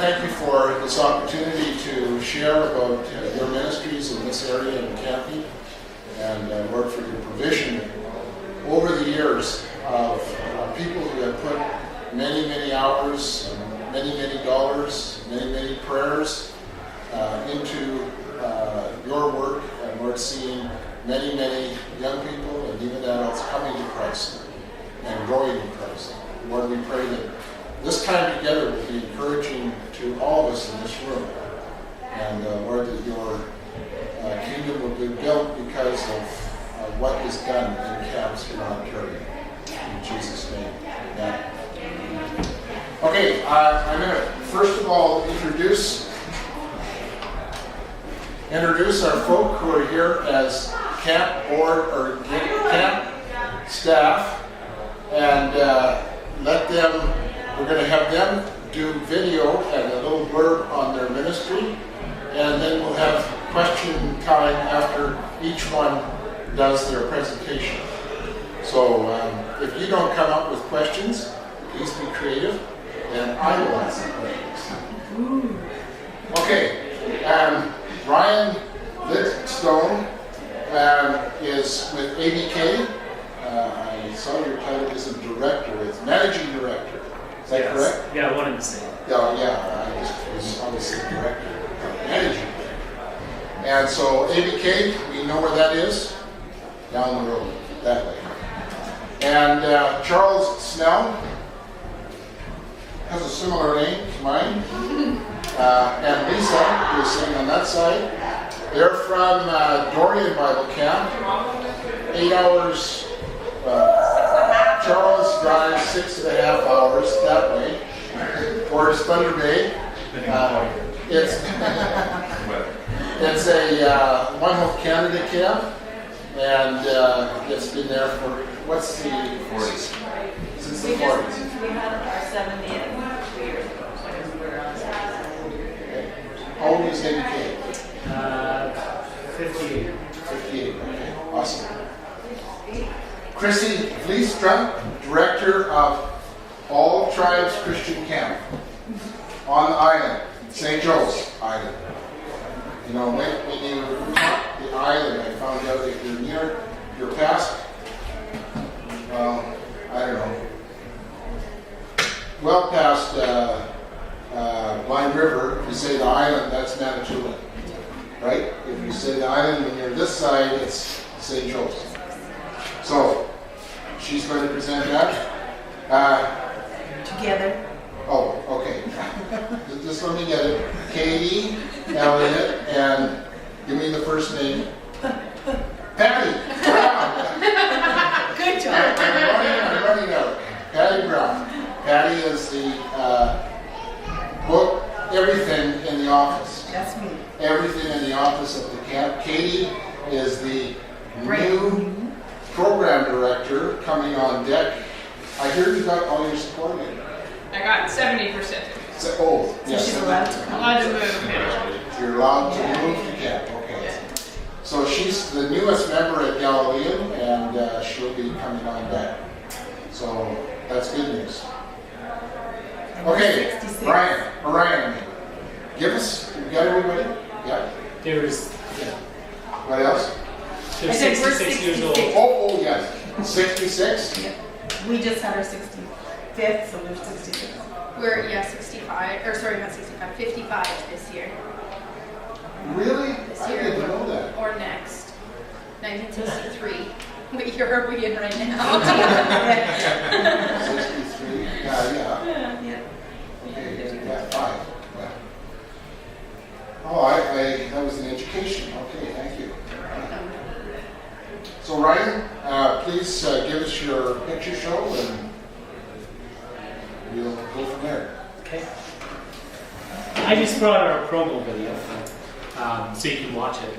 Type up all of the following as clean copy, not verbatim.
thank you for this opportunity to share about your ministries in this area in camping, and Lord, for your provision over the years of people who have put many, many hours, many, many dollars, many, many prayers into your work, and Lord, seeing many, many young people and even adults coming to Christ and growing in Christ. Lord, we pray that this time together will be encouraging to all of us in this room. And Lord, that your kingdom will be built because of what is done in camps here in Ontario. In Jesus' name, amen. Okay, I'm going to first of all introduce our folk who are here as camp board or camp staff, and we're going to have them do video and a little blurb on their ministry, and then we'll have question time after each one does their presentation. So if you don't come up with questions, please be creative, and I will ask the questions. Okay, Ryan Lidstone is with ABK. I saw your title is a director. It's managing director. Is that correct? Yeah, I wanted to say that. Yeah, I was obviously director, managing director. And so ABK, we know where that is, down the road, that way. And Charles Snell has a similar name to mine. And Lisa, who is sitting on that side. They're from Dorion Bible Camp. 8 hours. Charles drives 6.5 hours that way towards Thunder Bay. It's a One Hope Canada camp, and it's been there for what's the 40s. Since the 40s. We had our 70th 2 years ago, so I guess we're on 70. How old is ABK? 58. 58. Okay, awesome. Chrissy Vliestra, director of All Tribes Christian Camp on the island, St. Joe's Island. You know, when you talk the island, I found out if you're near, you're past, well, I don't know, well past Blind River, if you say the island, that's Manitoulin, right? If you say the island when you're this side, it's St. Joe's. So, she's going to present that. Together. Oh, okay. Just let me get it. Katie, Elliot, and give me the first name. Patty Brown. Good job. I'm running out. Patty Brown. Patty is the book, everything in the office. That's me. Everything in the office of the camp. Katie is the new program director coming on deck. I hear you got all your support in. I got 70%. So, oh, yes. She's allowed to come. Allowed to move, yeah. You're allowed to move to camp, okay. Yeah. So she's the newest member at Galilean, and she'll be coming on back. So that's good news. Okay, 66. Ryan, give us, you got everybody? Yeah? There's, yeah. What else? They're I said we're 66 years old. 66. Oh, yes. 66? Yeah. We just had our 65th, so we're 66. We're, 65, or sorry, not 65, 55 this year. Really? This I year. didn't know that. Or next. 1963. What year are we in right now? 63? Yeah. Yeah. Okay, yeah, 5. Yeah. Oh, that was an education. Okay, thank you. So Ryan, please give us your picture show and we'll go from there. Okay. I just brought our promo video, so you can watch it.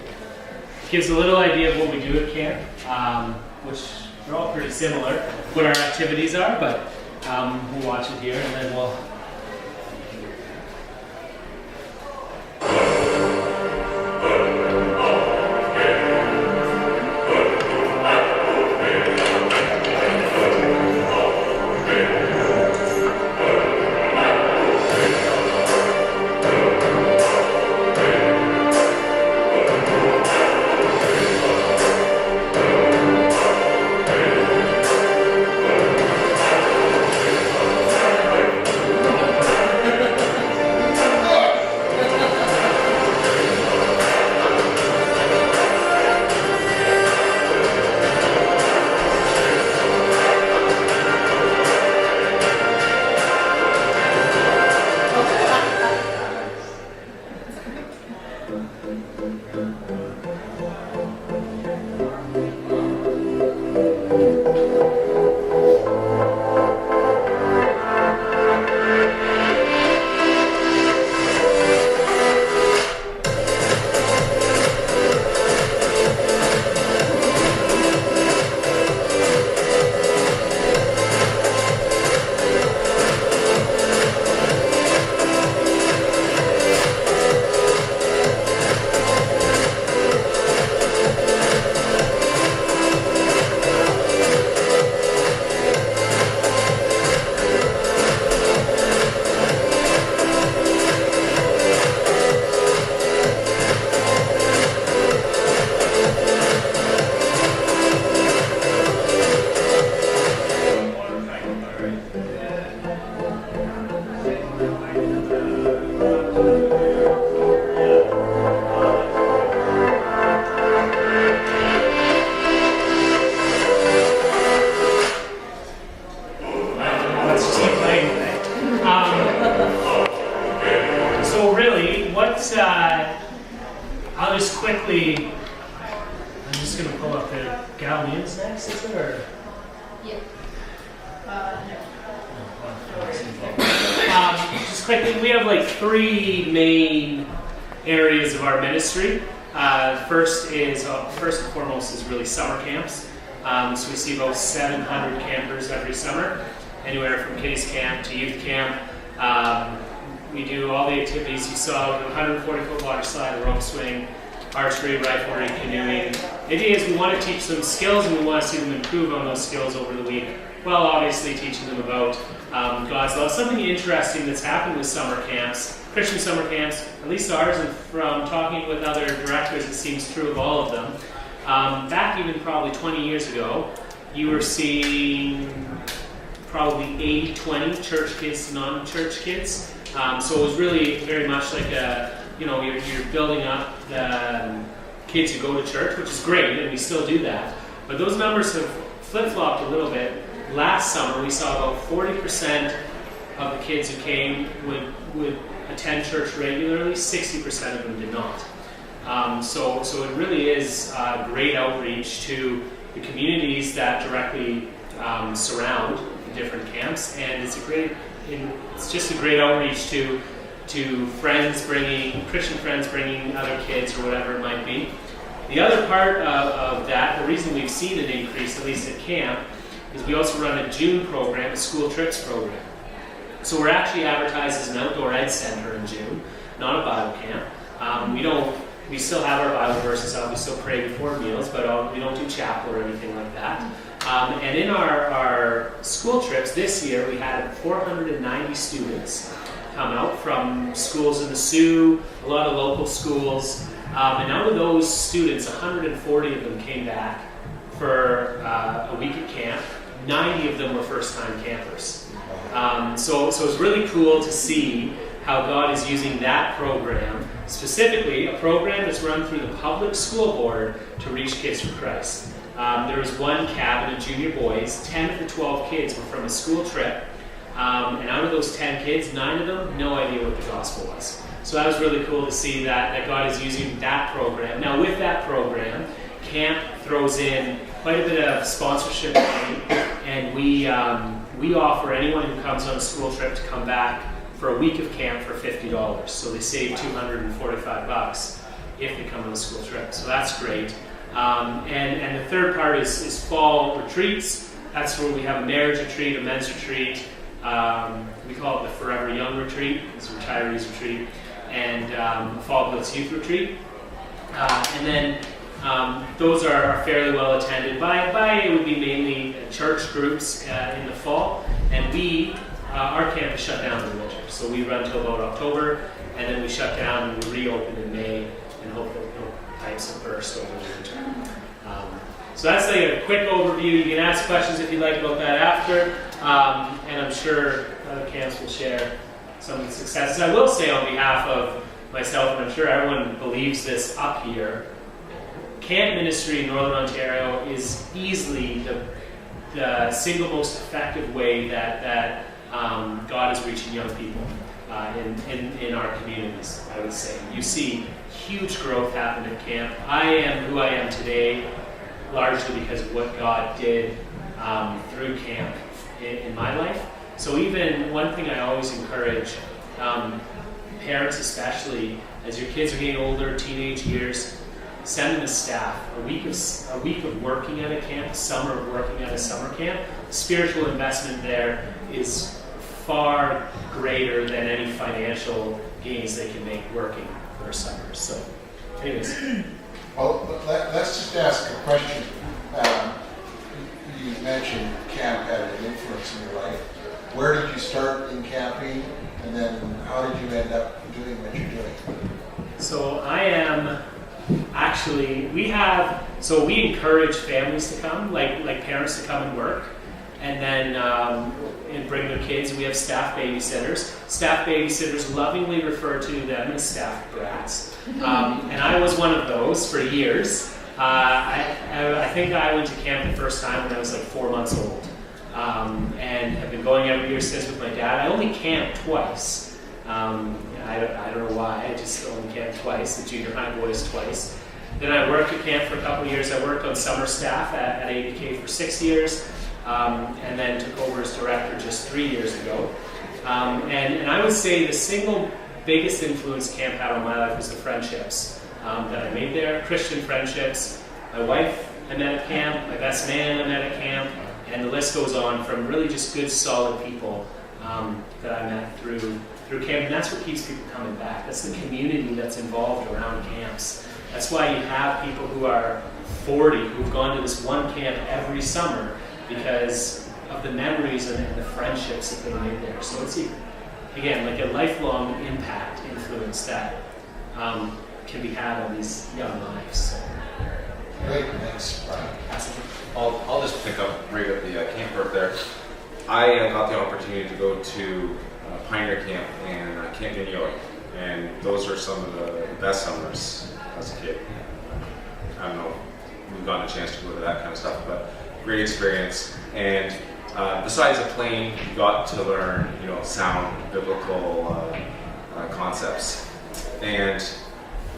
Gives a little idea of what we do at camp, which they're all pretty similar, what our activities are, but we'll watch it here and then we'll... So really, I'll just quickly, I'm just going to pull up the Galileans next, is it, or? Yeah. Just quickly, we have like 3 main areas of our ministry. First and foremost is really summer camps. So we see about 700 campers every summer, anywhere from kiddies camp to youth camp. We do all the activities you saw, 140-foot water slide, rope swing, archery, riflery, canoeing. The idea is we want to teach them skills and we want to see them improve on those skills over the week, while obviously teaching them about God's love. Something interesting that's happened with summer camps, Christian summer camps, at least ours, and from talking with other directors, it seems true of all of them. Back even probably 20 years ago, you were seeing probably 80-20 church kids to non-church kids. So it was really very much like you're building up the kids who go to church, which is great, and we still do that. But those numbers have flip-flopped a little bit. Last summer, we saw about 40% of the kids who came would attend church regularly. 60% of them did not. So it really is great outreach to the communities that directly surround the different camps, and it's just a great outreach to Christian friends bringing other kids or whatever it might be. The other part of that, the reason we've seen an increase, at least at camp, is we also run a June program, a school trips program. So we're actually advertised as an outdoor ed center in June, not a Bible camp. We still have our Bible verses out, we still pray before meals, but we don't do chapel or anything like that. And in our school trips this year, we had 490 students come out from schools in the Sioux, a lot of local schools. And out of those students, 140 of them came back for a week at camp. 90 of them were first-time campers. So it's really cool to see how God is using that program, specifically a program that's run through the public school board to reach kids for Christ. There was one cabin of junior boys. 10 of the 12 kids were from a school trip. And out of those 10 kids, 9 of them, no idea what the gospel was. So that was really cool to see that God is using that program. Now with that program, camp throws in quite a bit of sponsorship money, and we offer anyone who comes on a school trip to come back for a week of camp for $50. So they save $245 if they come on a school trip. So that's great. And the third part is fall retreats. That's where we have a marriage retreat, a men's retreat. We call it the Forever Young retreat. It's a retirees retreat. And a Fall Blitz youth retreat. And then those are fairly well attended by it would be mainly church groups in the fall. And our camp is shut down in the winter. So we run till about October, and then we shut down and we reopen in May and hope that pipes will burst over the winter. So that's like a quick overview. You can ask questions if you'd like about that after, and I'm sure other camps will share some of the successes. I will say on behalf of myself, and I'm sure everyone believes this up here, camp ministry in Northern Ontario is easily the single most effective way that God is reaching young people in our communities, I would say. You see huge growth happen at camp. I am who I am today largely because of what God did through camp in my life. So even one thing I always encourage, parents especially, as your kids are getting older, teenage years, send them a staff. A week of working at a camp, a summer of working at a summer camp, the spiritual investment there is far greater than any financial gains they can make working for a summer. So, anyways. Well, let's just ask a question. You mentioned camp had an influence in your life. Where did you start in camping, and then how did you end up doing what you're doing? So I am actually, we encourage families to come, like parents to come and work, and then and bring their kids. We have staff babysitters. Staff babysitters lovingly refer to them as staff brats. And I was one of those for years. I think I went to camp the first time when I was like 4 months old. And have been going every year since with my dad. I only camped twice. I don't know why, I just only camped twice, the junior high boys twice. Then I worked at camp for a couple of years. I worked on summer staff at ABK for 6 years, and then took over as director just 3 years ago. And I would say the single biggest influence camp had on my life was the friendships that I made there, Christian friendships. My wife I met at camp, my best man I met at camp, and the list goes on from really just good, solid people that I met through camp. And that's what keeps people coming back. That's the community that's involved around camps. That's why you have people who are 40 who've gone to this one camp every summer because of the memories and the friendships that they made there. So it's, again, like a lifelong impact, influence that can be had on these young lives. So. Great, thanks, Brian. I'll just pick up right at the camp work there. I got the opportunity to go to Pioneer Camp and Camp Ninioi, and those are some of the best summers as a kid. I don't know if we've gotten a chance to go to that kind of stuff, but great experience. And besides the playing, you got to learn, sound biblical concepts, and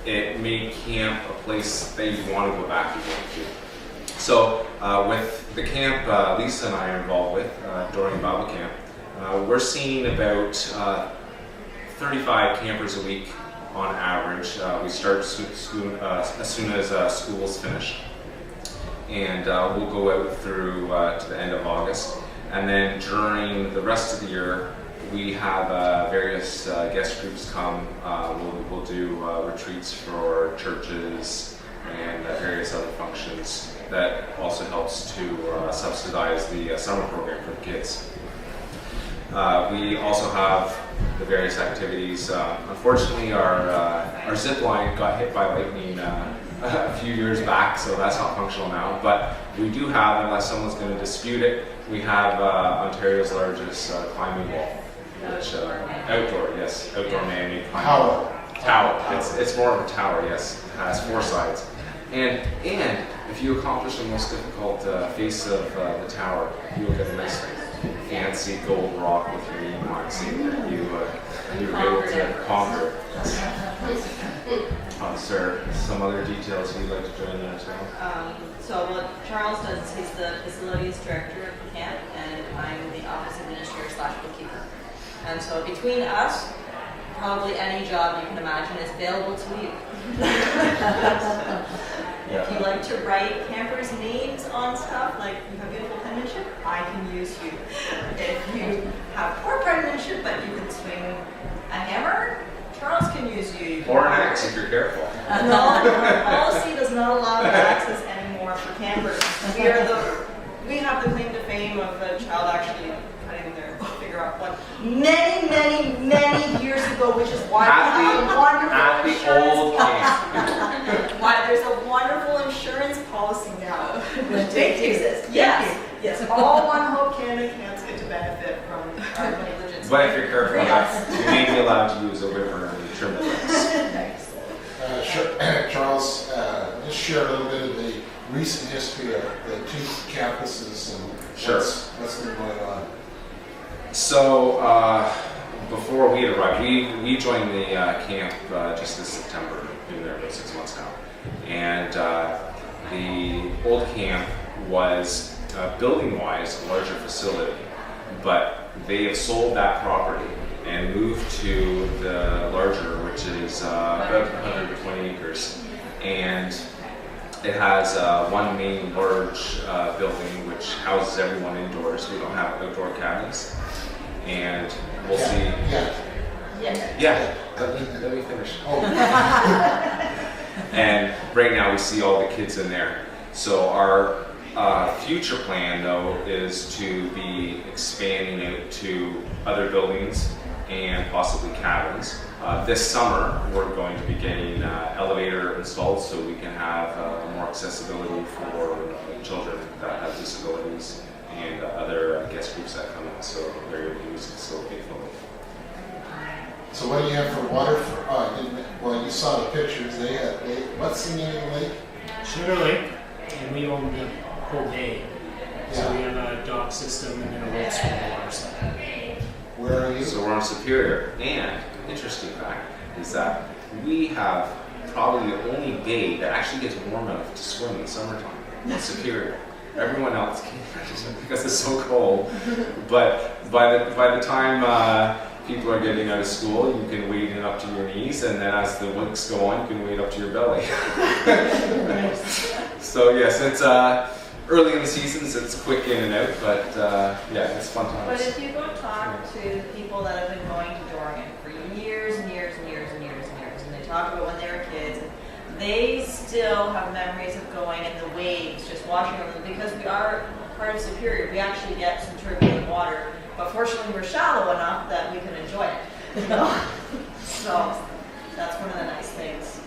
it made camp a place that you want to go back again to. So with the camp Lisa and I are involved with, Dorion Bible Camp, we're seeing about 35 campers a week on average. We start as soon as school's finished, and we'll go out through to the end of August. And then during the rest of the year, we have various guest groups come. We'll do retreats for churches and various other functions. That also helps to subsidize the summer program for the kids. We also have the various activities. Unfortunately, our zip line got hit by lightning a few years back, so that's not functional now. But we do have, unless someone's going to dispute it, we have Ontario's largest climbing wall, which outdoor man-made climbing wall. Tower. It's more of a tower. Yes, it has 4 sides. And if you accomplish the most difficult face of the tower, you will get a nice fancy gold rock with your name on it, saying that you were able to conquer. Sir, some other details you'd like to join in as well? So what Charles does is he's the facilities director of the camp, and I'm the office administrator / bookkeeper. And so between us, probably any job you can imagine is available to you. If you like to write campers' names on stuff, like you have beautiful penmanship, I can use you. If you have poor penmanship but you can swing a hammer, Charles can use you. Or an axe if you're careful. No, policy does not allow that access anymore for campers. We have the claim to fame of a child actually cutting their finger off one many years ago, which is why we have a wonderful insurance policy. Why there's a wonderful insurance policy now. They exist. Yes. All One Hope Canada camps get to benefit from our negligence. But if you're careful, you may be allowed to use a whipper and trim the fence. Sure. Charles, just share a little bit of the recent history of the 2 campuses and what's been going on. So before we had arrived, we joined the camp just this September. Been there about 6 months now, and the old camp was building-wise a larger facility, but they have sold that property and moved to the larger, which is about 120 acres. And it has one main large building which houses everyone indoors. We don't have outdoor cabins. And we'll see. Yeah. Let me finish. Oh, And right now we see all the kids in there. So our future plan, though, is to be expanding it to other buildings and possibly cabins. This summer, we're going to be getting elevator installed so we can have more accessibility for children that have disabilities and other guest groups that come in, so they're able to use the facility fully. so what do you have for water? Well, you saw the pictures. What's the name of the lake? Sugar Lake, and we own the whole bay. So Yeah. we have a dock system and then a road swim water side. Where are you? So we're on Superior, and interesting fact is that we have probably the only bay that actually gets warm enough to swim in the summertime. It's Superior. Everyone else can't because it's so cold. But by the time people are getting out of school, you can wade in up to your knees, and then as the weeks go on, you can wade up to your belly. So yes, it's early in the seasons, it's quick in and out, but yeah, it's fun times. But if you go talk to the people that have been going to Dorion for years and years and years and years and years, and they talk about when they were kids, they still have memories of going in the waves, just watching over them, because we are part of Superior. We actually get some turbulent water, but fortunately we're shallow enough that we can enjoy it. You know? So that's one of the nice things.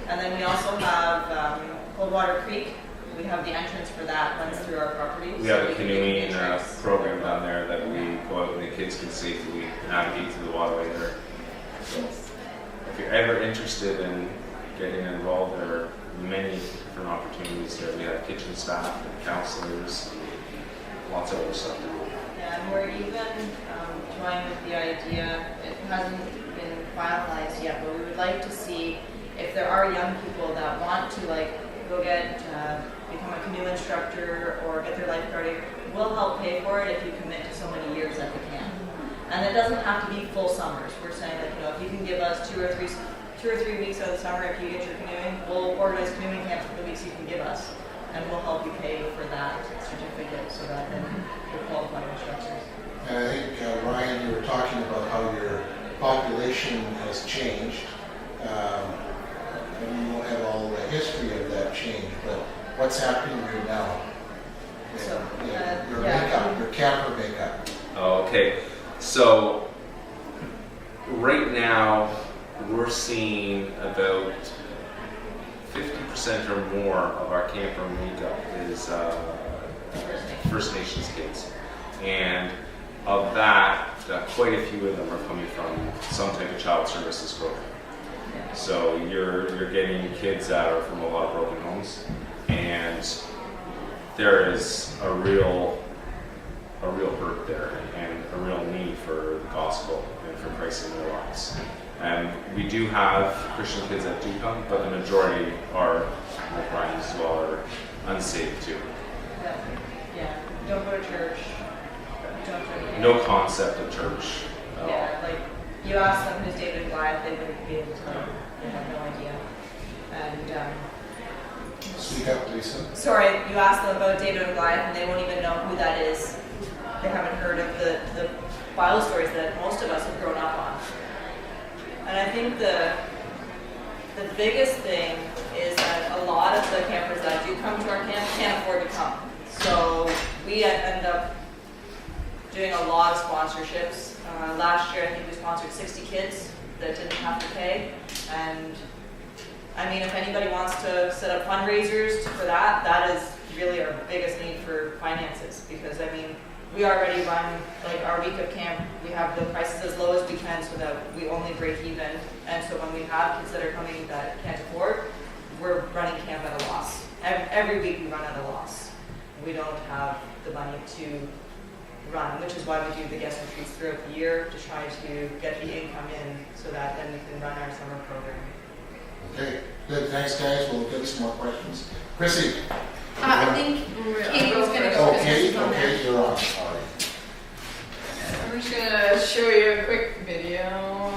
And then we also have Coldwater Creek. We have the entrance for that runs through our property. We have a canoeing program down there that we go out and the kids can safely navigate through the waterway there. So if you're ever interested in getting involved, there are many different opportunities there. We have kitchen staff and counselors, and lots of other stuff to do. Yeah, and we're even toying with the idea, it hasn't been finalized yet, but we would like to see if there are young people that want to go get, become a canoe instructor or get their lifeguarding, we'll help pay for it if you commit to so many years that we can. And it doesn't have to be full summers. We're saying that, if you can give us two or three weeks out of the summer, if you get your canoeing, we'll organize canoeing camps for the weeks you can give us, and we'll help you pay for that certificate so that then you're qualified instructors. And I think, Ryan, you were talking about how your population has changed. And you won't have all the history of that change, but what's happening here now? So, Your yeah. makeup, your camper makeup. Okay, so right now we're seeing about 50% or more of our camper makeup is First Nations kids, and of that, quite a few of them are coming from some type of child services program. So you're getting kids that are from a lot of broken homes, and there is a real hurt there and a real need for the gospel and for Christ in their lives. And we do have Christian kids that do come, but the majority are, like Ryan as well, are unsaved too. Yeah, don't go to church. Don't do anything. No concept of church at all. Yeah, you ask them who's David and Goliath, they wouldn't be able to tell you. They have no idea. And Speak up, Lisa. sorry, you ask them about David and Goliath, and they won't even know who that is. They haven't heard of the Bible stories that most of us have grown up on. And I think the biggest thing is that a lot of the campers that do come to our camp can't afford to come. So we end up doing a lot of sponsorships. Last year, I think we sponsored 60 kids that didn't have to pay. And I mean, if anybody wants to set up fundraisers for that, that is really our biggest need for finances. Because I mean, we already run our week of camp. We have the prices as low as we can so that we only break even. And so when we have kids that are coming that can't afford, we're running camp at a loss. Every week we run at a loss. We don't have the money to run, which is why we do the guest retreats throughout the year to try to get the income in so that then we can run our summer program. Okay, good, thanks guys, we'll give you some more questions. Chrissy? I think Kate was gonna go. Oh, Kate, okay, you're on, sorry. I'm just gonna show you a quick video.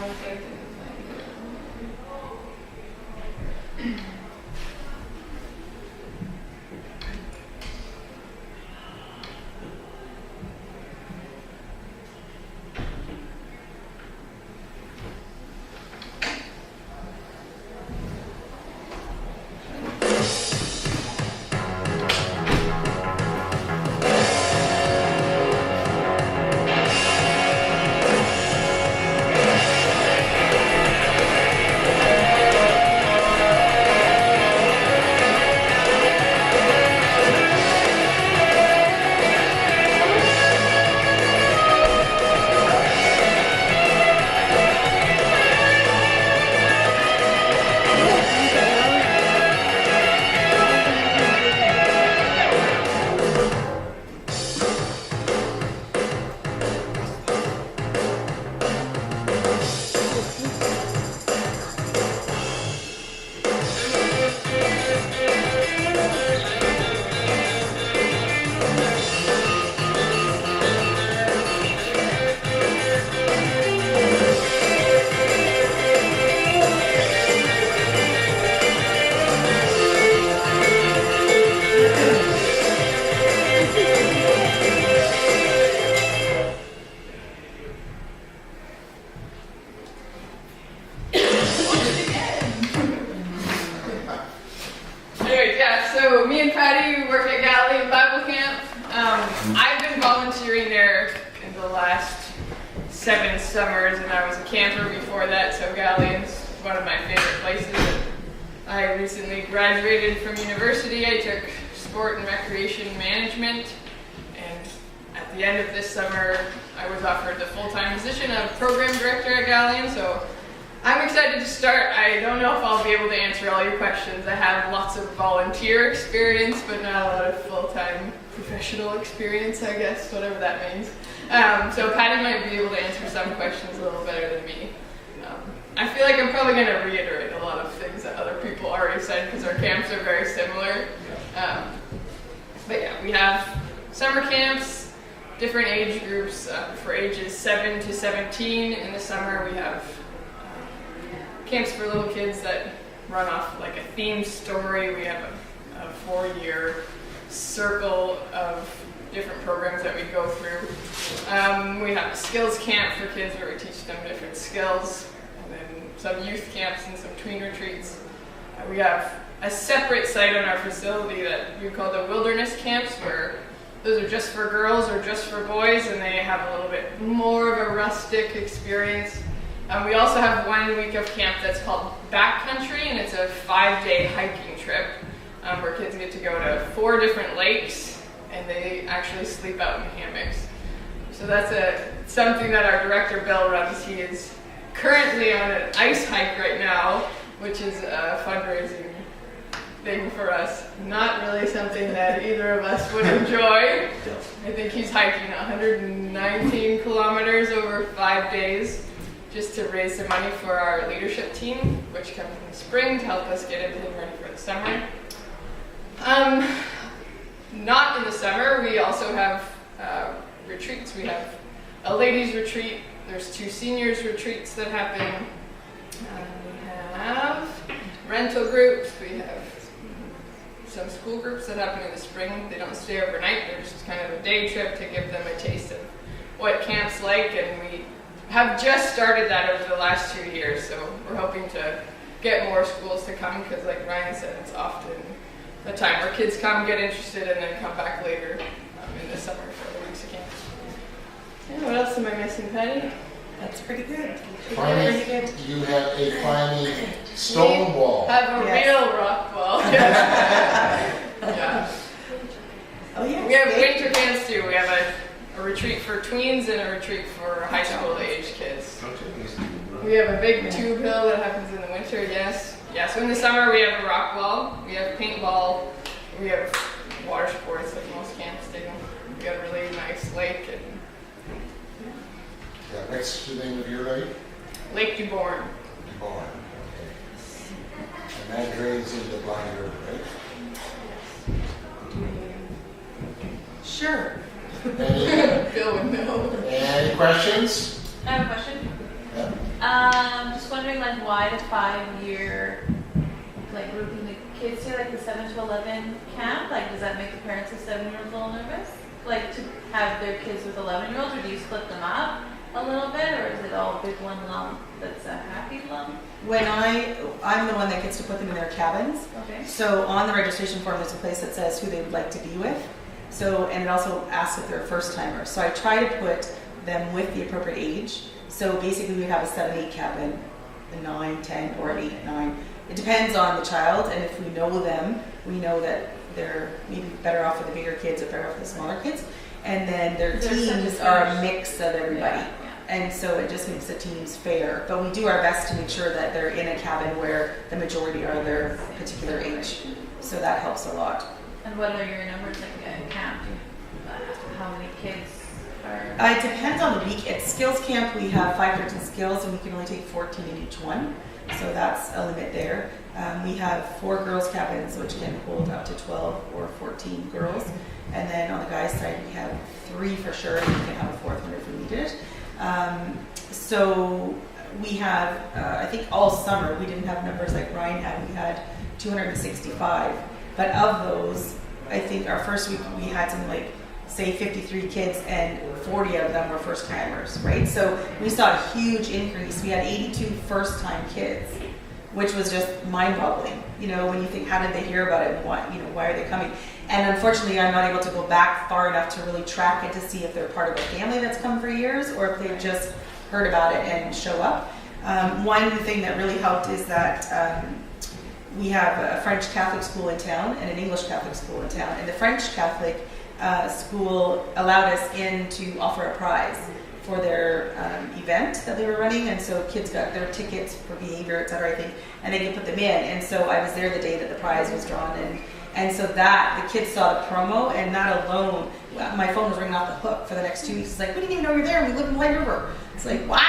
Anyway, yeah, so me and Patty work at Galilean Bible Camp. I've been volunteering there in the last 7 summers, and I was a camper before that, so Galilean's one of my favorite places. I recently graduated from university. I took sport and recreation management, and at the end of this summer, I was offered the full-time position of program director at Galilean, so I'm excited to start. I don't know if I'll be able to answer all your questions. I have lots of volunteer experience, but not a lot of full-time professional experience, I guess, whatever that means. So Patty might be able to answer some questions a little better than me. I feel like I'm probably going to reiterate a lot of things that other people already said because our camps are very similar. But yeah, we have summer camps, different age groups for ages 7 to 17. In the summer, we have camps for little kids that run off like a themed story. We have a 4-year circle of different programs that we go through. We have a skills camp for kids where we teach them different skills, and then some youth camps and some tween retreats. We have a separate site on our facility that we call the wilderness camps, where those are just for girls or just for boys, and they have a little bit more of a rustic experience. We also have 1 week of camp that's called Backcountry, and it's a 5-day hiking trip where kids get to go to 4 different lakes, and they actually sleep out in hammocks. So that's something that our director Bill runs. He is currently on an ice hike right now, which is a fundraising thing for us. Not really something that either of us would enjoy. I think he's hiking 119 kilometers over 5 days. Just to raise some money for our leadership team, which comes in the spring to help us get everything ready for the summer. Not in the summer, we also have retreats. We have a ladies' retreat. There's 2 seniors' retreats that happen. We have rental groups. We have some school groups that happen in the spring. They don't stay overnight. They're just kind of a day trip to give them a taste of what camp's like, and we have just started that over the last 2 years, so we're hoping to get more schools to come, because like Ryan said, it's often a time where kids come, get interested, and then come back later in the summer for the weeks of camp. Yeah, what else am I missing, Patty? That's pretty good. Finally, you have a climbing stone wall. Have a real rock wall. Yeah. Oh yeah. We have winter camps too. We have a retreat for tweens and a retreat for high school age kids. We have a big tube hill that happens in the winter, yes. Yeah, so in the summer we have a rock wall, we have paintball, we have water sports like most camps do. We got a really nice lake. And Yeah, what's the name of your lake? Lake Duborn. Duborn. Sure. Any, Bill would know. any questions? I have a question. Just wondering, like, why the 5-year, like, grouping the kids to, like, the 7 to 11 camp? Like, does that make the parents of 7-year-olds a little nervous? Like, to have their kids with 11-year-olds, or do you split them up a little bit, or is it all big one lump that's a happy lump? When I'm the one that gets to put them in their cabins. Okay. So on the registration form, there's a place that says who they would like to be with. So, and it also asks if they're a first timer. So I try to put them with the appropriate age. So basically we have a 7-8 cabin, a 9, 10, or 8, 9. It depends on the child, and if we know them, we know that they're maybe better off with the bigger kids or better off with the smaller kids. And then their teams are a mix of everybody. Yeah. And so it just makes the teams fair. But we do our best to make sure that they're in a cabin where the majority are their particular age. So that helps a lot. And what are your numbers, like, at camp? How many kids are? It depends on the week. At skills camp, we have 5 different skills, and we can only take 14 in each one. So that's a limit there. We have 4 girls' cabins, which can hold up to 12 or 14 girls. And then on the guys' side, we have 3 for sure, and we can have a 4th one if we needed it. So we have, I think all summer, we didn't have numbers like Ryan had. We had 265. But of those, I think our first week we had something like, say, 53 kids, and 40 of them were first timers, right? So we saw a huge increase. We had 82 first time kids, which was just mind-boggling. You know, when you think, how did they hear about it, and why are they coming? And unfortunately, I'm not able to go back far enough to really track it to see if they're part of a family that's come for years, or if they've just heard about it and show up. One thing that really helped is that we have a French Catholic school in town and an English Catholic school in town. And the French Catholic school allowed us in to offer a prize for their event that they were running, and so kids got their tickets for behavior, etc., I think, and they could put them in. And so I was there the day that the prize was drawn, and so that the kids saw the promo, and that alone, my phone was ringing off the hook for the next 2 weeks. It's like, we didn't even know you're there. We live in White River. It's like, what?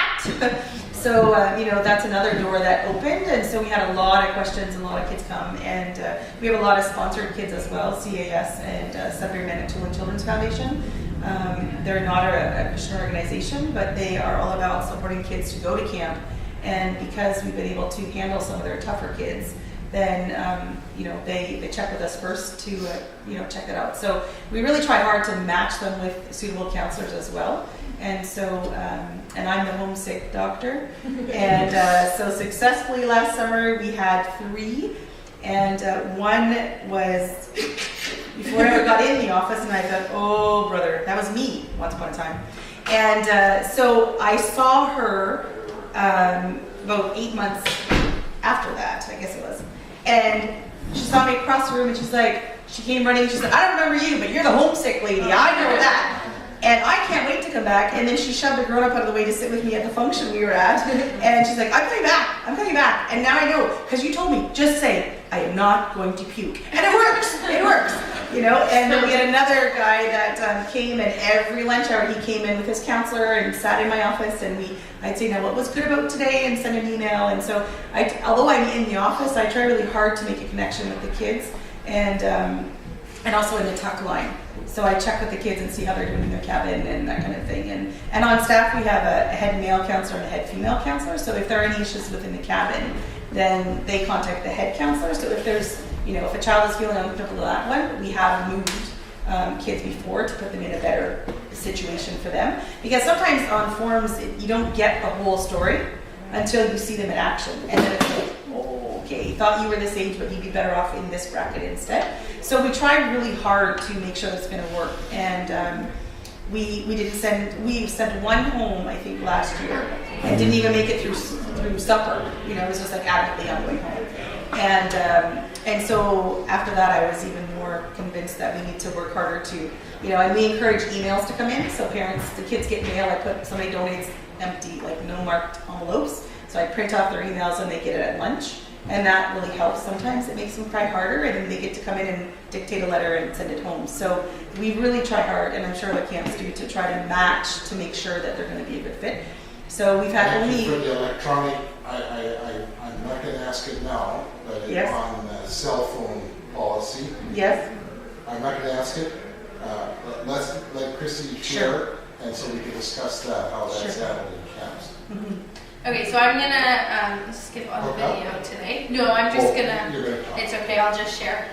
So that's another door that opened, and so we had a lot of questions and a lot of kids come, and we have a lot of sponsored kids as well, CAS and Sudbury Manitoulin Children's Foundation. They're not a Christian organization, but they are all about supporting kids to go to camp, and because we've been able to handle some of their tougher kids, then they check with us first to check it out. So we really try hard to match them with suitable counselors as well. And so and I'm the homesick doctor, and so successfully last summer we had 3, and one was before I ever got in the office, and I thought, oh brother, that was me once upon a time. And so I saw her about 8 months after that, I guess it was. And she saw me across the room, and she's like, she came running, she said, I don't remember you, but you're the homesick lady, I know that. And I can't wait to come back. And then she shoved a grown-up out of the way to sit with me at the function we were at. And she's like, I'm coming back. And now I know, because you told me, just say, I am not going to puke. And it works, And then we had another guy that came, and every lunch hour he came in with his counselor and sat in my office, and I'd say, now what was good about today, and send an email. And so although I'm in the office, I try really hard to make a connection with the kids, and also in the tuck line. So I check with the kids and see how they're doing in their cabin and that kind of thing. And on staff we have a head male counselor and a head female counselor. So if there are any issues within the cabin, then they contact the head counselor. So if there's, if a child is feeling uncomfortable with that one, we have moved kids before to put them in a better situation for them. Because sometimes on forums, you don't get the whole story until you see them in action. And then it's like, oh, okay, thought you were this age, but you'd be better off in this bracket instead. So we tried really hard to make sure that's going to work. And we sent one home, I think, last year, and didn't even make it through supper. It was just like adamantly on the way home. And so after that, I was even more convinced that we need to work harder to, and we encourage emails to come in. So parents, the kids get mail. Somebody donates empty, like no marked envelopes. So I print off their emails and they get it at lunch. And that really helps. Sometimes it makes them cry harder, and then they get to come in and dictate a letter and send it home. So we really try hard, and I'm sure the camps do, to try to match to make sure that they're going to be a good fit. So we've had Thank you for the electronic. I'm not going to ask it now, but yes. On cell phone policy. Yes. I'm not going to ask it. let's let Chrissy share, and so we can discuss that, how that's handled in camps. Okay, so I'm gonna skip on the video today. No, I'm just gonna. You're gonna talk. It's okay, I'll just share.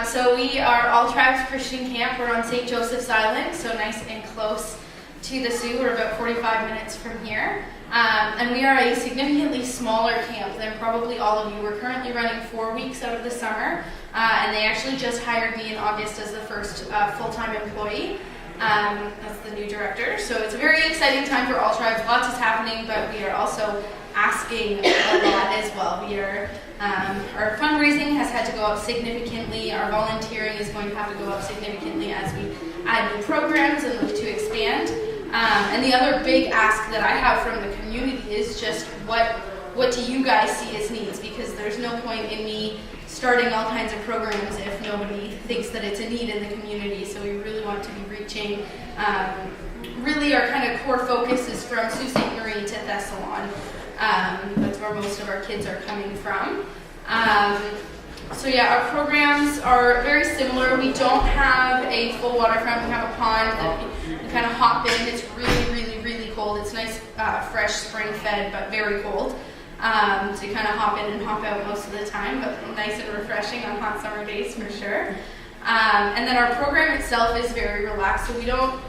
So we are All Tribes Christian Camp. We're on St. Joseph's Island, so nice and close to the Sault. We're about 45 minutes from here. And we are a significantly smaller camp than probably all of you. We're currently running 4 weeks out of the summer, and they actually just hired me in August as the first full-time employee. That's the new director. So it's a very exciting time for All Tribes. Lots is happening, but we are also asking a lot as well. We are, our fundraising has had to go up significantly. Our volunteering is going to have to go up significantly as we add new programs and look to expand. And the other big ask that I have from the community is just what do you guys see as needs? Because there's no point in me starting all kinds of programs if nobody thinks that it's a need in the community. So we really want to be reaching, really our kind of core focus is from Sault Ste. Marie to Thessalon. That's where most of our kids are coming from. So yeah, our programs are very similar. We don't have a full waterfront. We have a pond that you kind of hop in. It's really cold. It's nice, fresh, spring-fed, but very cold. So you kind of hop in and hop out most of the time, but nice and refreshing on hot summer days for sure. And then our program itself is very relaxed. So we don't,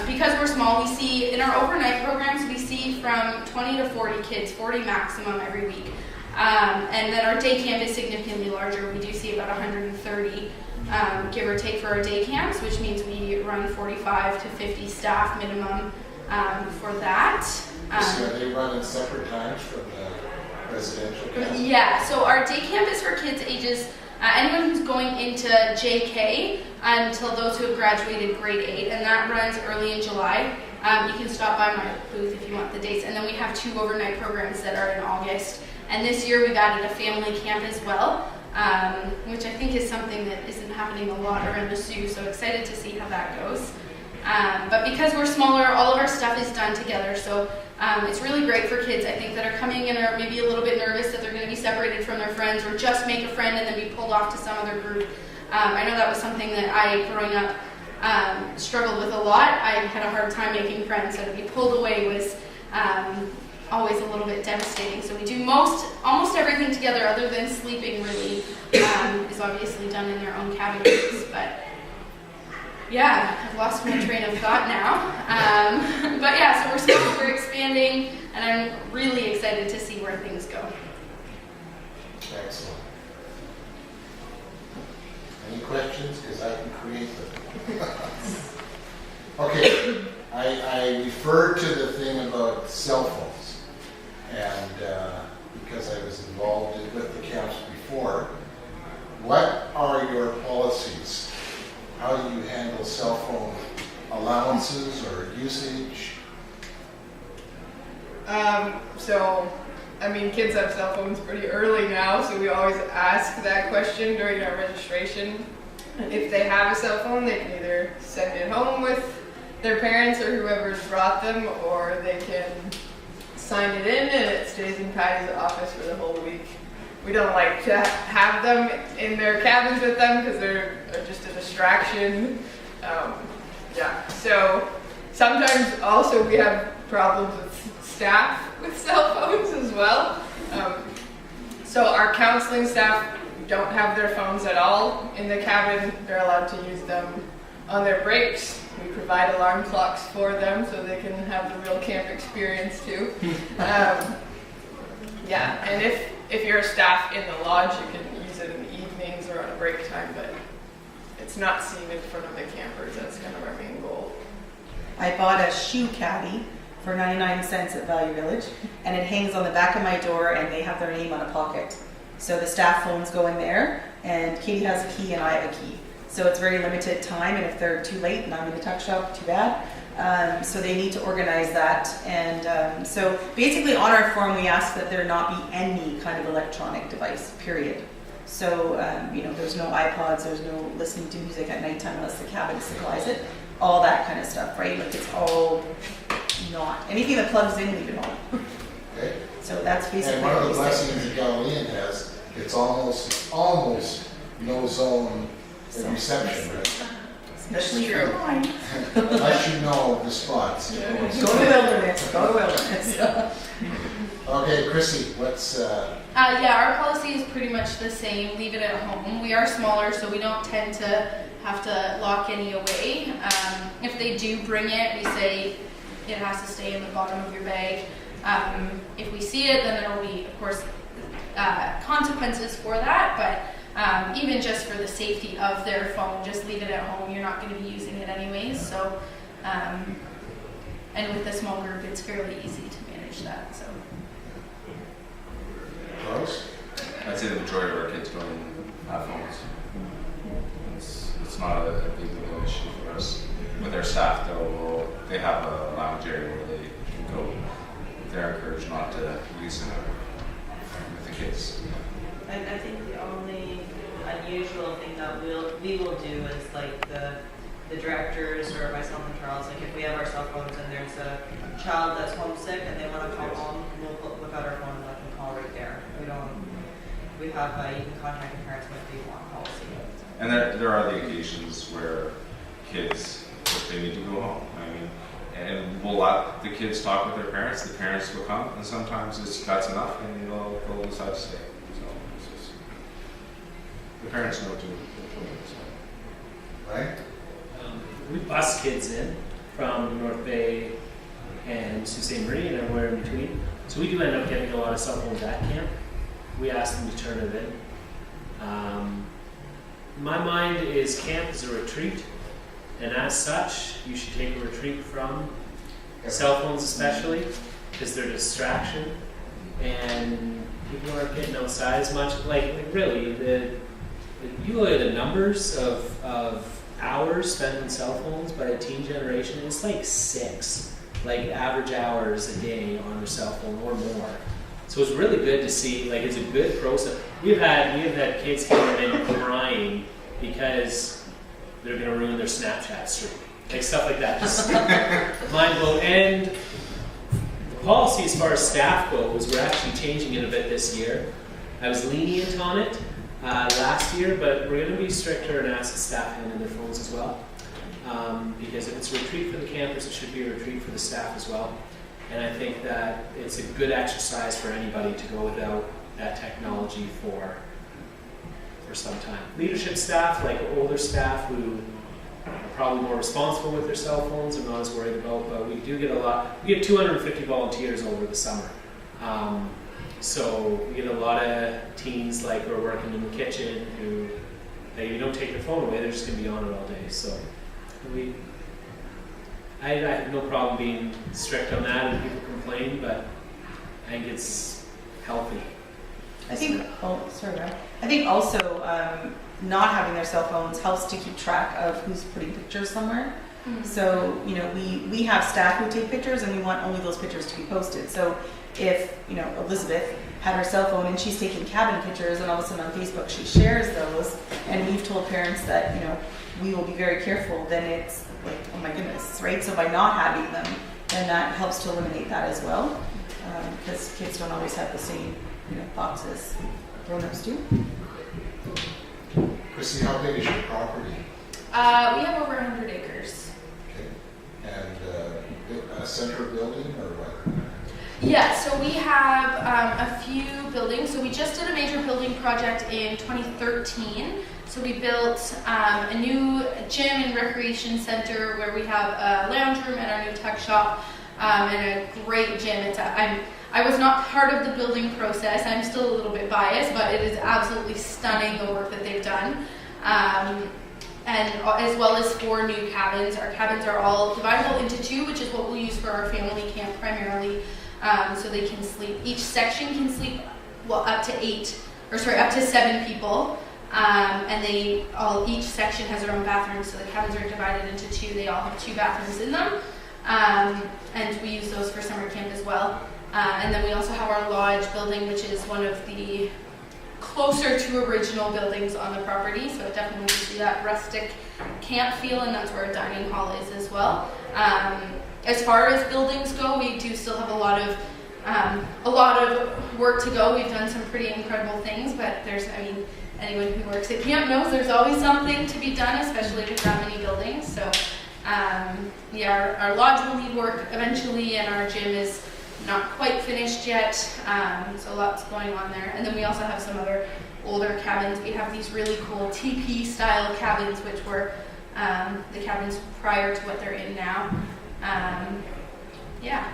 because we're small, we see, in our overnight programs, we see from 20 to 40 kids, 40 maximum every week. And then our day camp is significantly larger. We do see about 130, give or take, for our day camps, which means we run 45 to 50 staff minimum for that. So are they run in separate times from the residential camp? Yeah, so our day camp is for kids ages, anyone who's going into JK until those who have graduated grade 8, and that runs early in July. You can stop by my booth if you want the dates. And then we have 2 overnight programs that are in August. And this year we've added a family camp as well, which I think is something that isn't happening a lot around the Sault, so excited to see how that goes. But because we're smaller, all of our stuff is done together, so it's really great for kids, I think, that are coming in and are maybe a little bit nervous that they're going to be separated from their friends or just make a friend and then be pulled off to some other group. I know that was something that I, growing up, struggled with a lot. I had a hard time making friends, so to be pulled away was always a little bit devastating. So we do almost everything together other than sleeping, really, is obviously done in their own cabins. But yeah, I've lost my train of thought now. But yeah, so we're small, we're expanding, and I'm really excited to see where things go. Excellent. Any questions? Because I can create them. Okay, I referred to the thing about cell phones, and because I was involved with the camps before, what are your policies? How do you handle cell phone allowances or usage? So, I mean, kids have cell phones pretty early now, so we always ask that question during our registration. If they have a cell phone, they can either send it home with their parents or whoever's brought them, or they can sign it in and it stays in Patty's office for the whole week. We don't like to have them in their cabins with them because they're just a distraction. Yeah, so sometimes also we have problems with staff with cell phones as well. So our counseling staff don't have their phones at all in the cabin. They're allowed to use them on their breaks. We provide alarm clocks for them so they can have the real camp experience too. Yeah, and if you're a staff in the lodge, you can use it in the evenings or on a break time, but it's not seen in front of the campers. That's kind of our main goal. I bought a shoe caddy for 99 cents at Value Village, and it hangs on the back of my door, and they have their name on a pocket. So the staff phones go in there, and Katie has a key and I have a key. So it's very limited time, and if they're too late and I'm in the tuck shop, too bad. So they need to organize that. And so basically on our form, we ask that there not be any kind of electronic device, period. So, there's no iPods, there's no listening to music at nighttime unless the cabin supplies it. All that kind of stuff, right? Like it's all not. Anything that plugs in, leave it on. Okay. So that's basically And one of the what we say. blessings that Galilean has, it's almost no zone reception, right? especially True. for mine. Unless you know the spots. Go to wilderness. Go to wilderness. Okay, Chrissy, what's, Yeah, our policy is pretty much the same. Leave it at home. We are smaller, so we don't tend to have to lock any away. If they do bring it, we say it has to stay in the bottom of your bag. If we see it, then there will be, of course, consequences for that. But even just for the safety of their phone, just leave it at home. You're not going to be using it anyways. So, and with a small group, it's fairly easy to manage that. So. Rose? I'd say the majority of our kids don't have phones. It's not a big deal issue for us. With our staff, though, they have a lounge area where they can go. They're encouraged not to use it with the kids. I think the only unusual thing that we will do is like the directors or myself and Charles, like if we have our cell phones and there's a child that's homesick and they want to call home, we'll look at our phone and let them call right there. We have you can contact your parents when you want policy. And there are the occasions where kids, if they need to go home. I mean, and we'll let the kids talk with their parents. The parents will come, and sometimes that's enough, and they'll decide to stay. So it's just, the parents know too. Right? We bus kids in from North Bay and Sault Ste. Marie and everywhere in between. So we do end up getting a lot of cell phones at camp. We ask them to turn it in. My mind is camp is a retreat, and as such, you should take a retreat from cell phones, especially because they're a distraction, and people aren't getting outside as much. Like really, you look at the numbers of hours spent on cell phones by the teen generation. It's like 6, like average hours a day on your cell phone or more. So it's really good to see, like it's a good process. We have had kids coming in crying because they're going to ruin their Snapchat streak. Like stuff like that. Just mind blowing. And the policy as far as staff goes, we're actually changing it a bit this year. I was lenient on it last year, but we're going to be stricter and ask the staff hand in their phones as well. Because if it's a retreat for the campers, it should be a retreat for the staff as well. And I think that it's a good exercise for anybody to go without that technology for some time. Leadership staff, like older staff who are probably more responsible with their cell phones and not as worried about, but we do get a lot. We get 250 volunteers over the summer. So we get a lot of teens like who are working in the kitchen who, you don't take their phone away, they're just going to be on it all day. So I have no problem being strict on that, and people complain, but I think it's healthy. I think also not having their cell phones helps to keep track of who's putting pictures somewhere. Mm-hmm. So, we have staff who take pictures and we want only those pictures to be posted. So if, Elizabeth had her cell phone and she's taking cabin pictures and all of a sudden on Facebook she shares those, and we've told parents that, we will be very careful, then it's like, oh my goodness, right? So by not having them, then that helps to eliminate that as well. Because kids don't always have the same thoughts as grown-ups do. Chrissy, how big is your property? We have over 100 acres. Okay. And a center building or what? Yeah, so we have a few buildings. So we just did a major building project in 2013. So we built a new gym and recreation center where we have a lounge room and our new tech shop and a great gym. I was not part of the building process. I'm still a little bit biased, but it is absolutely stunning the work that they've done. And as well as 4 new cabins. Our cabins are all dividable into 2, which is what we'll use for our family camp primarily. So they can sleep. Each section can sleep up to 7 people. And each section has their own bathroom, so the cabins are divided into 2. They all have 2 bathrooms in them. And we use those for summer camp as well. And then we also have our lodge building, which is one of the closer to original buildings on the property. So it definitely gives you that rustic camp feel, and that's where our dining hall is as well. As far as buildings go, we do still have a lot of work to go. We've done some pretty incredible things, but anyone who works at camp knows there's always something to be done, especially with that many buildings. So yeah, our lodge will need work eventually, and our gym is not quite finished yet. So lots going on there. And then we also have some other older cabins. We have these really cool TP style cabins, which were the cabins prior to what they're in now. Yeah.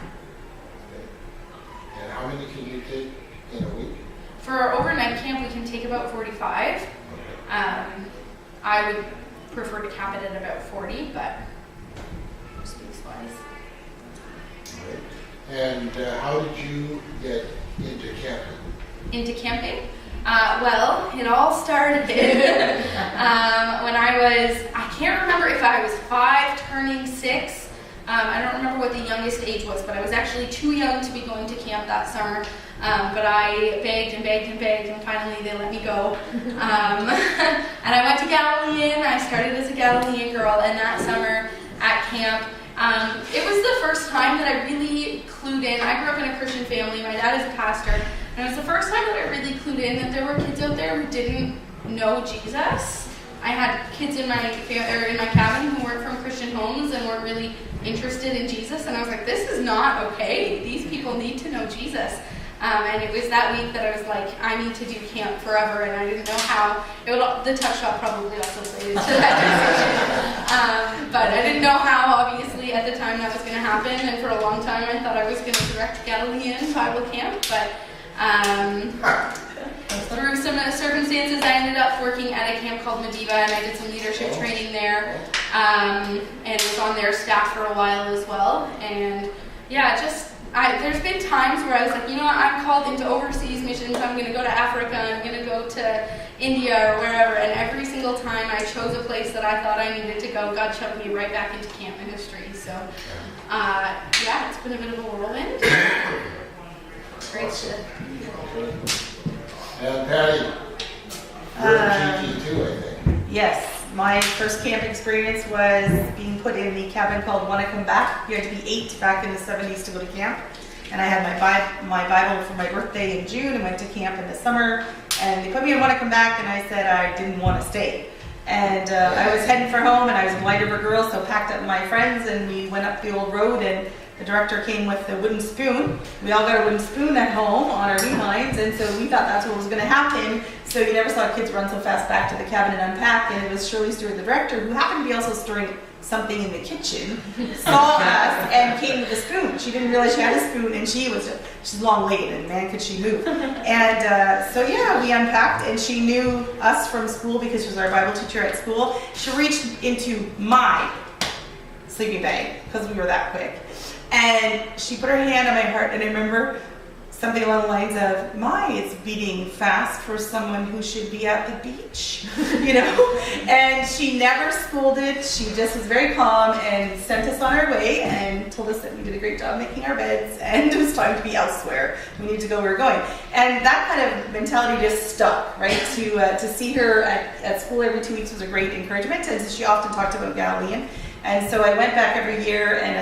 And how many can you take in a week? For our overnight camp, we can take about 45. I would prefer to cap it at about 40, but space-wise. And how did you get into camping? Into camping? Well, it all started when I can't remember if I was 5 turning 6. I don't remember what the youngest age was, but I was actually too young to be going to camp that summer. But I begged and begged and begged, and finally they let me go. And I went to Galilean. I started as a Galilean girl, and that summer at camp, it was the first time that I really clued in. I grew up in a Christian family. My dad is a pastor, and it was the first time that I really clued in that there were kids out there who didn't know Jesus. I had kids in my cabin who weren't from Christian homes and weren't really interested in Jesus, and I was like, this is not okay. These people need to know Jesus. And it was that week that I was like, I need to do camp forever, and I didn't know how. The tuck shop probably also played into that decision. But I didn't know how, obviously, at the time that was going to happen, and for a long time I thought I was going to direct Galilean Bible Camp, but through some circumstances I ended up working at a camp called Mediva, and I did some leadership training there, and was on their staff for a while as well. And yeah, there's been times where I was like, you know what, I'm called into overseas missions, I'm going to go to Africa, I'm going to go to India or wherever, and every single time I chose a place that I thought I needed to go, God shoved me right back into camp ministry. So yeah, it's been a bit of a whirlwind. Great shit. And Patty, you're GT2, I think. Yes, my first camp experience was being put in the cabin called Wanna Come Back. You had to be 8 back in the 70s to go to camp. And I had my Bible for my birthday in June and went to camp in the summer. And they put me in Wanna Come Back, and I said I didn't want to stay. And I was heading for home, and I was a White River girl, so packed up my friends, and we went up the old road, and the director came with a wooden spoon. We all got a wooden spoon at home on our behinds, and so we thought that's what was going to happen. So you never saw kids run so fast back to the cabin and unpack, and it was Shirley Stewart, the director, who happened to be also stirring something in the kitchen, saw us and came with a spoon. She didn't realize she had a spoon, and she's long-legged, and man, could she move. And so yeah, we unpacked, and she knew us from school because she was our Bible teacher at school. She reached into my sleeping bag because we were that quick. And she put her hand on my heart, and I remember something along the lines of, it's beating fast for someone who should be at the beach, you know? And she never scolded. She just was very calm and sent us on our way and told us that we did a great job making our beds, and it was time to be elsewhere. We needed to go where we were going. And that kind of mentality just stuck, right? To see her at school every 2 weeks was a great encouragement, and so she often talked about Galilean. And so I went back every year, and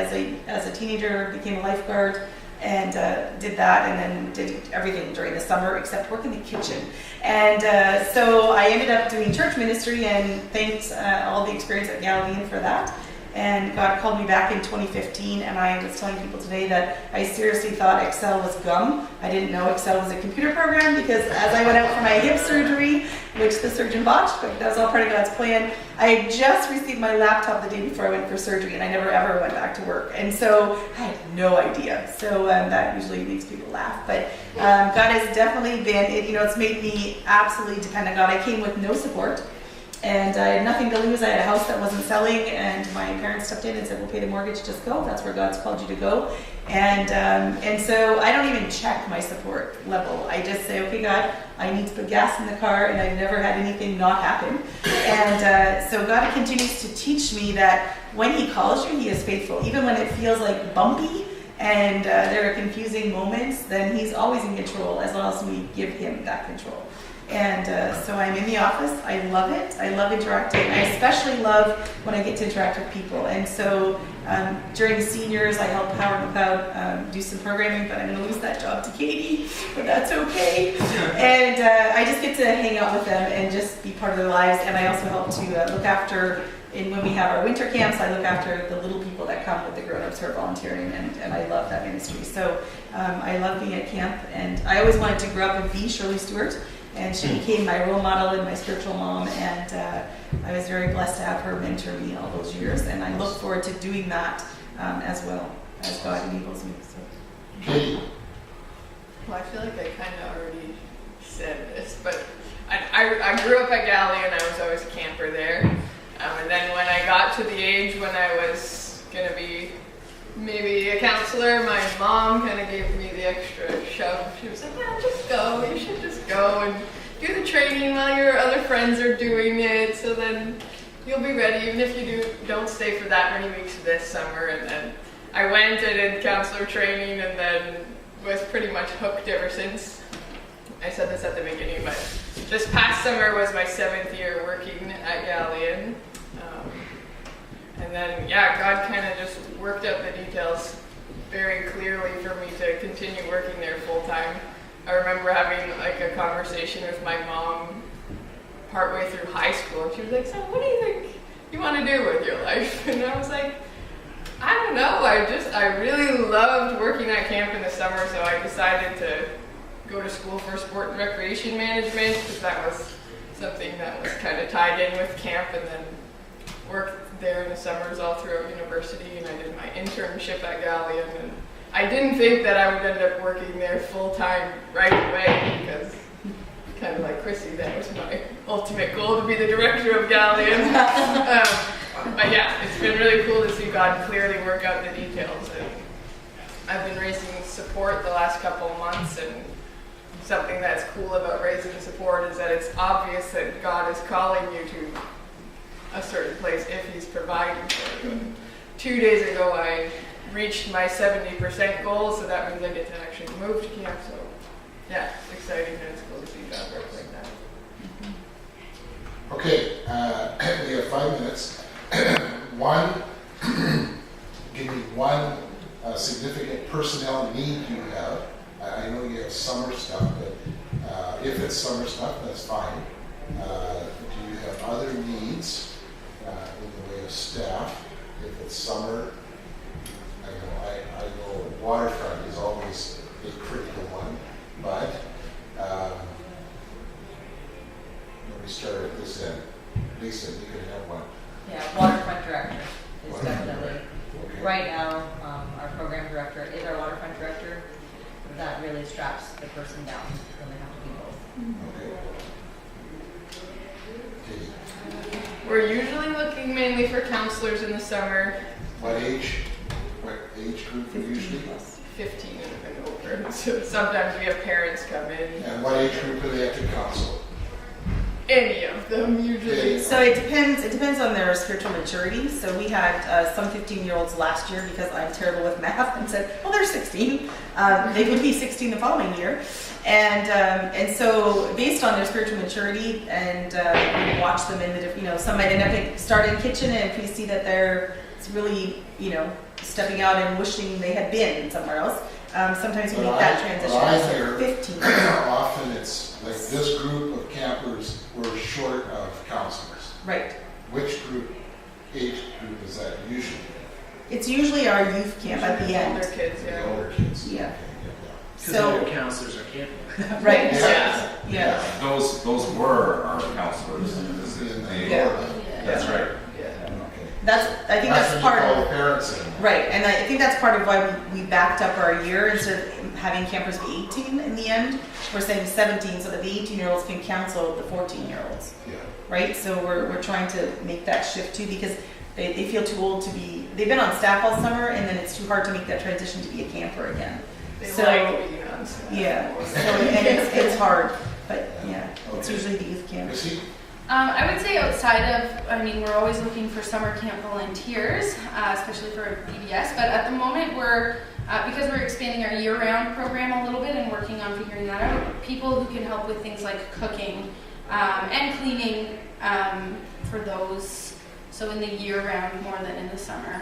as a teenager became a lifeguard and did that, and then did everything during the summer except work in the kitchen. And so I ended up doing church ministry, and thanked all the experience at Galilean for that. And God called me back in 2015, and I was telling people today that I seriously thought Excel was gum. I didn't know Excel was a computer program, because as I went out for my hip surgery, which the surgeon botched, but that was all part of God's plan, I had just received my laptop the day before I went for surgery, and I never ever went back to work. And so I had no idea. So that usually makes people laugh. But God has definitely been, it's made me absolutely depend on God. I came with no support. And I had nothing to lose. I had a house that wasn't selling, and my parents stepped in and said, we'll pay the mortgage, just go. That's where God's called you to go. And so I don't even check my support level. I just say, okay, God, I need to put gas in the car, and I've never had anything not happen. And so God continues to teach me that when He calls you, He is faithful. Even when it feels like bumpy and there are confusing moments, then He's always in control, as long as we give Him that control. And so I'm in the office. I love it. I love interacting. I especially love when I get to interact with people. And so during the seniors, I help Howard Without do some programming, but I'm going to lose that job to Katie, but that's okay. And I just get to hang out with them and just be part of their lives. And I also help to look after, when we have our winter camps, I look after the little people that come with the grown-ups who are volunteering, and I love that ministry. So I love being at camp, and I always wanted to grow up and be Shirley Stewart. And she became my role model and my spiritual mom, and I was very blessed to have her mentor me all those years, and I look forward to doing that as well as God enables me. So. Well, I feel like I kind of already said this, but I grew up at Galilean. I was always a camper there, and then when I got to the age when I was going to be maybe a counselor, my mom kind of gave me the extra shove. She was like, yeah, just go. You should just go and do the training while your other friends are doing it, so then you'll be ready, even if you don't stay for that many weeks this summer. And then I went and did counselor training, and then was pretty much hooked ever since. I said this at the beginning, but this past summer was my 7th year working at Galilean. And then, yeah, God kind of just worked out the details very clearly for me to continue working there full time. I remember having like a conversation with my mom partway through high school. She was like, so what do you think you want to do with your life? And I was like, I don't know. I really loved working at camp in the summer, so I decided to go to school for sport and recreation management, because that was something that was kind of tied in with camp, and then worked there in the summers all throughout university, and I did my internship at Galilean, and I didn't think that I would end up working there full time right away, because kind of like Chrissy, that was my ultimate goal, to be the director of Galilean. But yeah, it's been really cool to see God clearly work out the details, and I've been raising support the last couple of months, and something that's cool about raising support is that it's obvious that God is calling you to a certain place if He's providing for you. 2 days ago, I reached my 70% goal, so that means I get to actually move to camp. So, yeah, it's exciting, and it's cool to see God work like that. Okay, we have 5 minutes. Give me one significant personnel need you have. I know you have summer stuff, but if it's summer stuff, that's fine. Do you have other needs in the way of staff? If it's summer, I know waterfront is always a critical one, but let me start at this end. Lisa, you can have one. Yeah, waterfront director is Waterfront definitely, director. Okay. right now, our program director is our waterfront director. That really straps the person down when they have to be both. Okay. Okay. We're usually looking mainly for counselors in the summer. What age group are usually? 15 and over. So sometimes we have parents come in. And what age group do they have to counsel? Any of them usually. So it depends on their spiritual maturity. So we had some 15-year-olds last year, because I'm terrible with math, and said, well, they're 16. They would be 16 the following year. And so based on their spiritual maturity, and we watch them in the, some might end up start in kitchen, and if we see that they're really, stepping out and wishing they had been somewhere else, sometimes we make that transition as they're 15. Often it's like this group of campers were short of counselors. Right. Which age group is that usually? It's usually our youth camp at the end. Older kids, The yeah. older kids. Yeah. Because other counselors are camping. Right. Yeah. Those were our counselors. That's right. I think that's part when you call of, the parents in. right, and I think that's part of why we backed up our year instead of having campers be 18 in the end. We're saying 17 so that the 18-year-olds can counsel the 14-year-olds. Yeah. Right? So we're trying to make that shift too, because they feel too old to be, they've been on staff all summer, and then it's too hard to make that transition to be a camper again. They So, like being on staff. yeah, so, and it's hard, but yeah, it's usually the youth camp. Chrissy? I would say outside of, I mean, we're always looking for summer camp volunteers, especially for BBS, but at the moment we're, because we're expanding our year-round program a little bit and working on figuring that out, people who can help with things like cooking and cleaning for those, so in the year-round more than in the summer.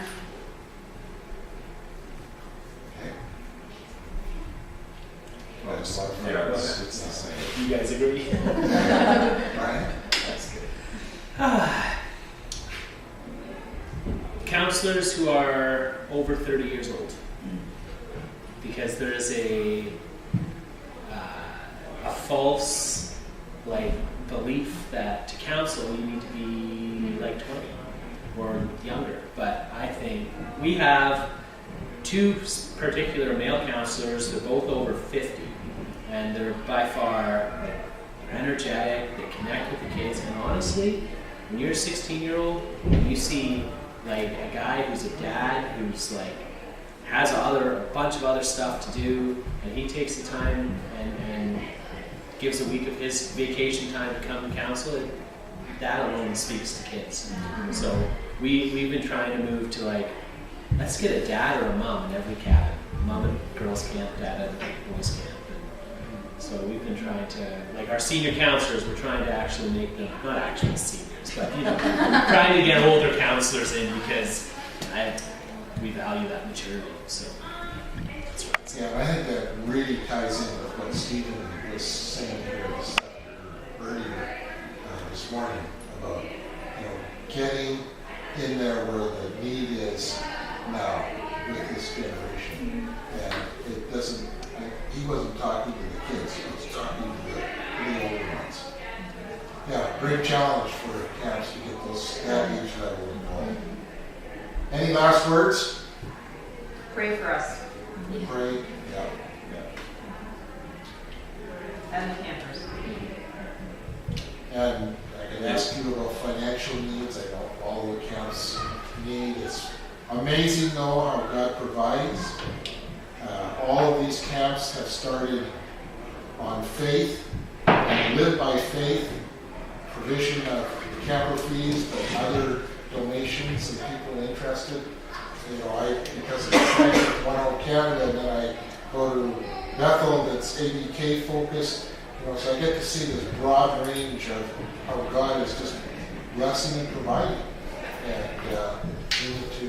Well, it's a lot of fun. Yeah, it's the same. You guys agree? Right? That's good. Counselors who are over 30 years old, because there is a false belief that to counsel you need to be like 20 or younger. But I think we have two particular male counselors. They're both over 50, and they're by far energetic. They connect with the kids, and honestly, when you're a 16-year-old, and you see like a guy who's a dad who's like has a bunch of other stuff to do, and he takes the time and gives a week of his vacation time to come and counsel, that alone speaks to kids. So we've been trying to move to like, let's get a dad or a mom in every cabin. Mom and girls camp, dad and boys camp. So we've been trying to, like our senior counselors, we're trying to actually make them, not actually seniors, but trying to get older counselors in because we value that maturity. So that's right. Yeah, I think that really ties in with what Stephen was saying here earlier this morning about getting in there where the need is now with this generation. And it doesn't, he wasn't talking to the kids, he was talking to the older ones. Yeah, great challenge for camps to get that age level involved. Any last words? Pray for us Pray, yeah. and the campers. And I can ask you about financial needs. I know all the camps need. It's amazing though how God provides. All of these camps have started on faith and live by faith, provision of camper fees, but other donations and people interested. Because it's nice at One Out Canada, and then I go to Bethel that's ABK focused, so I get to see this broad range of how God is just blessing and providing. And we need to,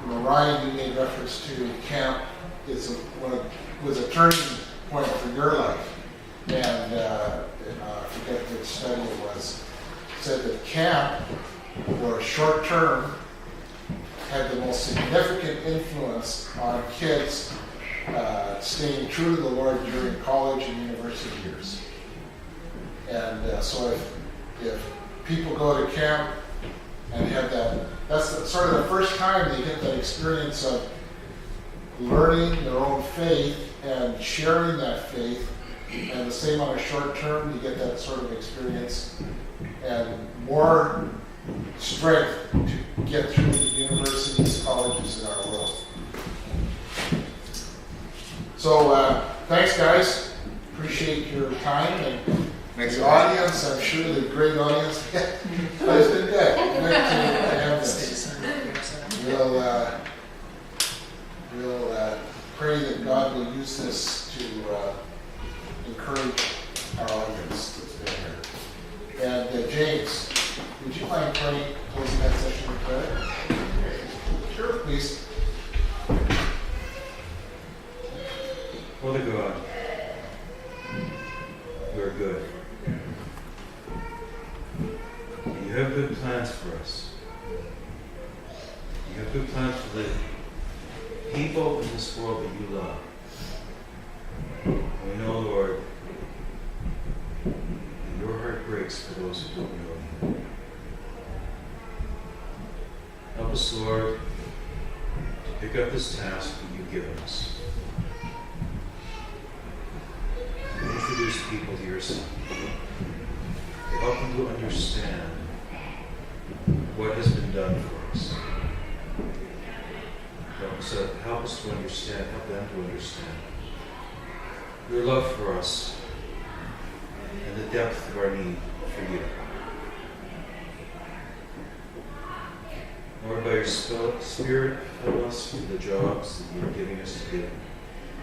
Ryan, you made reference to camp was a turning point for your life. And I forget which study it was, said that camp, or short term, had the most significant influence on kids staying true to the Lord during college and university years. And so if people go to camp and have that's sort of the first time they get that experience of learning their own faith and sharing that faith. And the same on a short term, you get that sort of experience and more strength to get through the universities, colleges in our world. So thanks guys, appreciate your time, and the audience, I'm sure the great audience, but it's been good. Good to have this. We'll pray that God will use this to encourage our audience that's been here. And James, would you mind closing that session with prayer? Sure, please. Father God, you are good. You have good plans for us. You have good plans for the people in this world that you love. We know, Lord, that your heart breaks for those who don't know you. Help us, Lord, to pick up this task that you've given us. To introduce people to your Son. To help them to understand what has been done for us. Help us to understand, help them to understand your love for us and the depth of our need for you. Lord, by your Spirit, help us with the jobs that you're giving us to do.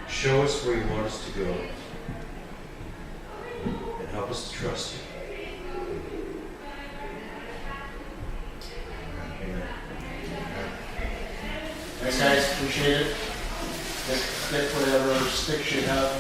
Show us where you want us to go, and help us to trust you. Amen. Thanks, guys. Appreciate it. Get whatever sticks you have.